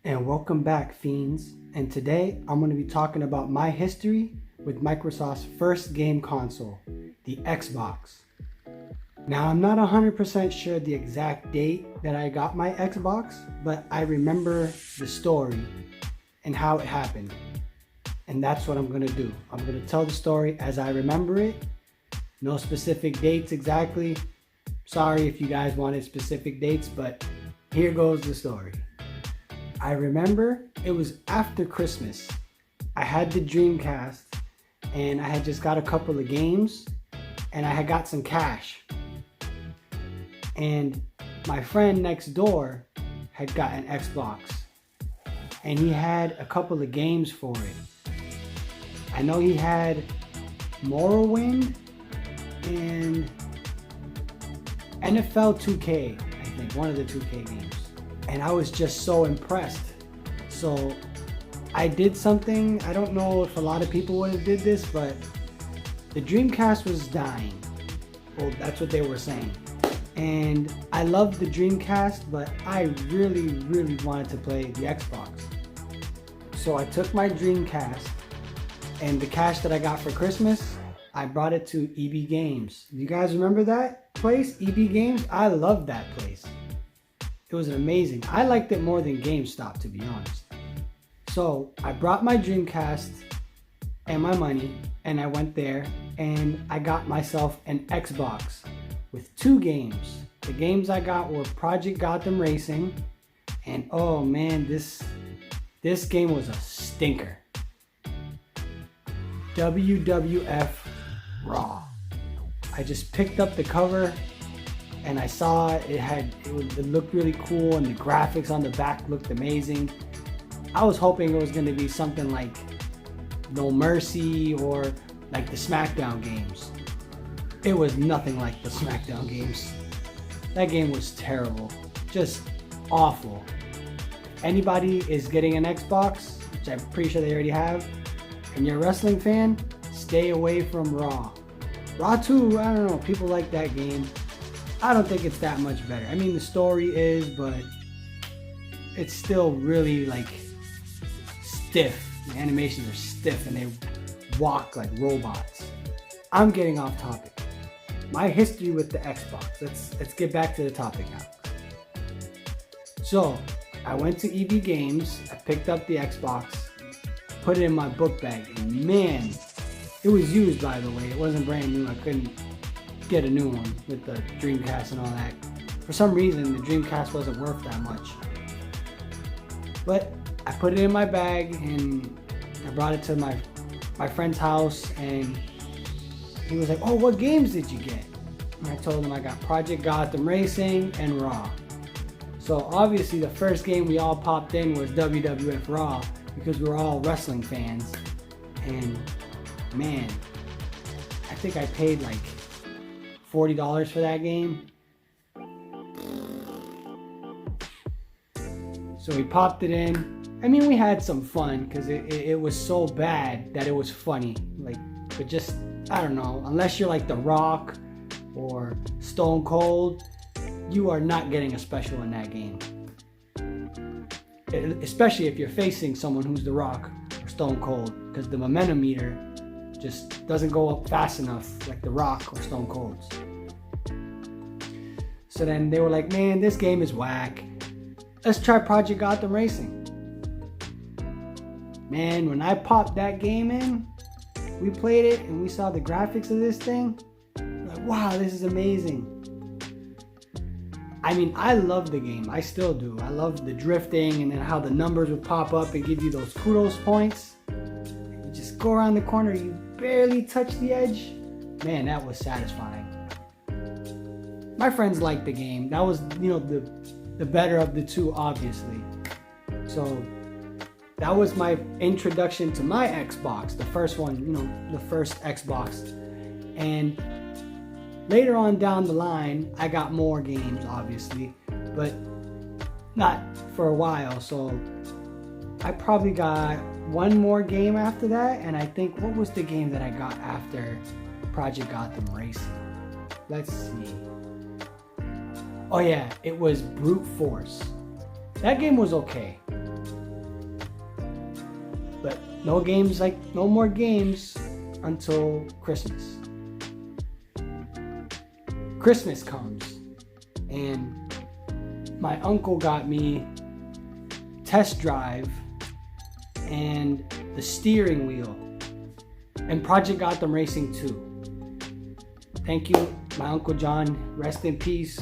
And welcome back, fiends. And today I'm going to be talking about my history with Microsoft's first game console, the Xbox. Now, I'm not 100% sure the exact date that I got my Xbox, but I remember the story and how it happened. And that's what I'm going to do. I'm going to tell the story as I remember it. No specific dates exactly. Sorry if you guys wanted specific dates, but here goes the story. I remember it was after Christmas. I had the Dreamcast and I had just got a couple of games and I had got some cash. And my friend next door had got an Xbox and he had a couple of games for it. I know he had Morrowind and NFL 2K, I think, one of the 2K games. And I was just so impressed. So I did something, I don't know if a lot of people would have did this, but the Dreamcast was dying. Well, that's what they were saying. And I loved the Dreamcast, but I really wanted to play the Xbox. So I took my Dreamcast and the cash that I got for Christmas, I brought it to EB Games. You guys remember that place, EB Games? I loved that place. It was amazing. I liked it more than GameStop, to be honest. So I brought my Dreamcast and my money and I went there and I got myself an Xbox with 2 games. The games I got were Project Gotham Racing and oh man, this game was a stinker. WWF Raw. I just picked up the cover and I saw it looked really cool and the graphics on the back looked amazing. I was hoping it was going to be something like No Mercy or like the SmackDown games. It was nothing like the SmackDown games. That game was terrible, just awful. Anybody is getting an Xbox, which I'm pretty sure they already have, and you're a wrestling fan, stay away from Raw. Raw 2, I don't know, people like that game. I don't think it's that much better. I mean, the story is, but it's still really like stiff. The animations are stiff and they walk like robots. I'm getting off topic. My history with the Xbox. Let's get back to the topic now. So I went to EB Games. I picked up the Xbox, put it in my book bag, and man, it was used, by the way. It wasn't brand new. I couldn't get a new one with the Dreamcast and all that. For some reason, the Dreamcast wasn't worth that much. But I put it in my bag and I brought it to my friend's house and he was like, oh, what games did you get? And I told him I got Project Gotham Racing and Raw. So obviously the first game we all popped in was WWF Raw because we were all wrestling fans. And man, I think I paid like $40 for that game. So we popped it in. I mean, we had some fun because it was so bad that it was funny. But just, I don't know, unless you're like The Rock or Stone Cold, you are not getting a special in that game. Especially if you're facing someone who's The Rock or Stone Cold, because the momentum meter just doesn't go up fast enough like The Rock or Stone Cold's. So then they were like, man, this game is whack. Let's try Project Gotham Racing. Man, when I popped that game in, we played it and we saw the graphics of this thing. We're like, wow, this is amazing. I mean, I love the game. I still do. I love the drifting and then how the numbers would pop up and give you those kudos points. You just go around the corner, you barely touch the edge. Man, that was satisfying. My friends liked the game. That was, the better of the two, obviously. So that was my introduction to my Xbox, the first one, the first Xbox. And later on down the line, I got more games, obviously, but not for a while. So I probably got one more game after that. And I think, what was the game that I got after Project Gotham Racing? Let's see. Oh yeah, it was Brute Force. That game was okay. But no more games until Christmas. Christmas comes and my uncle got me Test Drive and the steering wheel and Project Gotham Racing 2. Thank you, my Uncle John, rest in peace.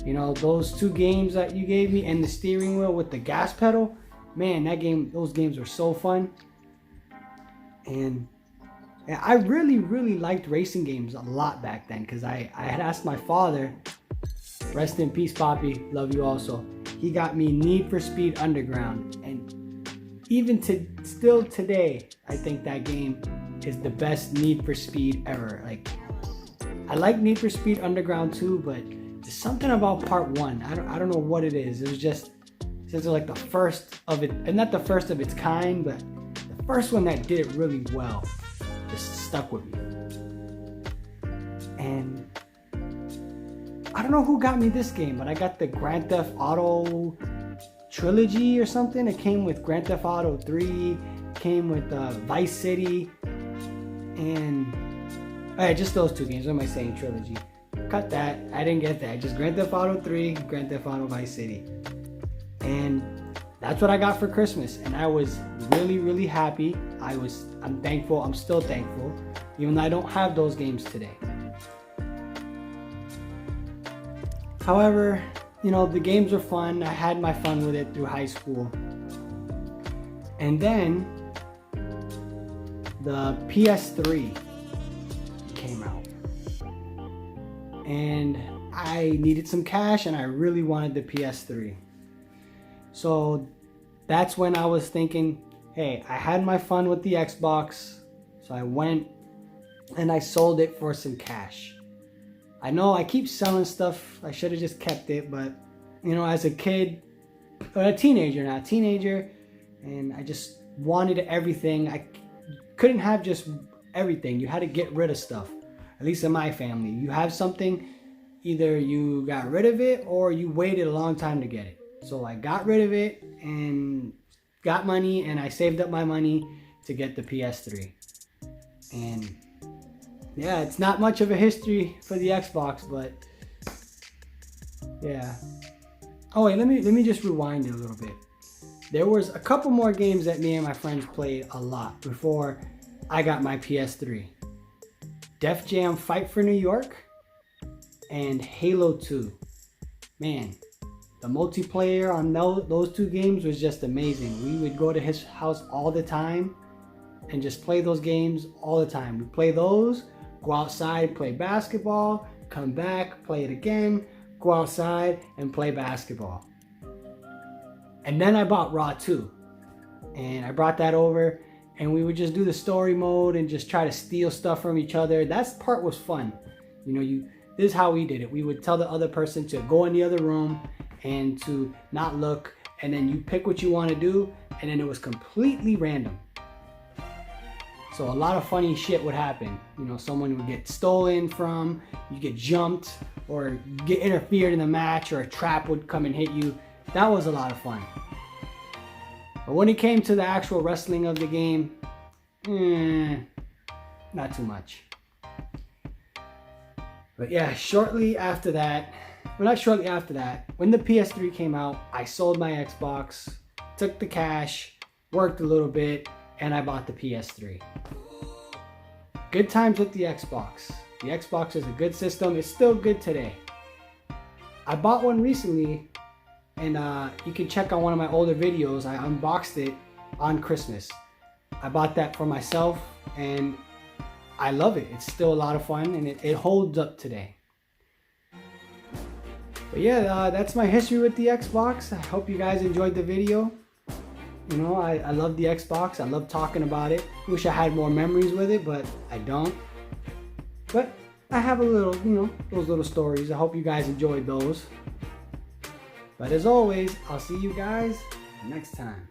You know, those 2 games that you gave me and the steering wheel with the gas pedal, man, those games were so fun. And I really liked racing games a lot back then, because I had asked my father, rest in peace, Poppy, love you also. He got me Need for Speed Underground, and even still today, I think that game is the best Need for Speed ever. Like, I like Need for Speed Underground too, but there's something about Part 1. I don't know what it is. It was just, since it's like the first of it, and not the first of its kind, but the first one that did it really well. Just stuck with me. And I don't know who got me this game, but I got the Grand Theft Auto Trilogy or something. It came with Grand Theft Auto 3, came with Vice City, and just those 2 games. What am I saying? Trilogy. Cut that. I didn't get that. Just Grand Theft Auto 3, Grand Theft Auto Vice City. And that's what I got for Christmas, and I was really happy. I'm thankful. I'm still thankful, even though I don't have those games today. However, you know, the games were fun. I had my fun with it through high school. And then the PS3 came out, and I needed some cash, and I really wanted the PS3. So that's when I was thinking, hey, I had my fun with the Xbox, so I went and I sold it for some cash. I know I keep selling stuff. I should have just kept it, but you know, as a kid, or a teenager now, and I just wanted everything. I couldn't have just everything. You had to get rid of stuff. At least in my family, you have something, either you got rid of it or you waited a long time to get it. So I got rid of it and got money, and I saved up my money to get the PS3. And yeah, it's not much of a history for the Xbox, but yeah. Oh wait, let me just rewind it a little bit. There was a couple more games that me and my friends played a lot before I got my PS3. Def Jam Fight for New York and Halo 2. Man, the multiplayer on those 2 games was just amazing. We would go to his house all the time and just play those games all the time. We play those, go outside, play basketball, come back, play it again, go outside and play basketball. And then I bought Raw 2, and I brought that over, and we would just do the story mode and just try to steal stuff from each other. That part was fun. You know, this is how we did it. We would tell the other person to go in the other room and to not look, and then you pick what you want to do, and then it was completely random. So a lot of funny shit would happen. You know, someone would get stolen from, you get jumped, or get interfered in the match, or a trap would come and hit you. That was a lot of fun. But when it came to the actual wrestling of the game, not too much. But yeah, shortly after that, well, not shortly after that, when the PS3 came out, I sold my Xbox, took the cash, worked a little bit, and I bought the PS3. Good times with the Xbox. The Xbox is a good system. It's still good today. I bought one recently, and you can check on one of my older videos. I unboxed it on Christmas. I bought that for myself, and I love it. It's still a lot of fun, and it holds up today. But yeah, that's my history with the Xbox. I hope you guys enjoyed the video. You know, I love the Xbox. I love talking about it. Wish I had more memories with it, but I don't. But I have a little, you know, those little stories. I hope you guys enjoyed those. But as always, I'll see you guys next time.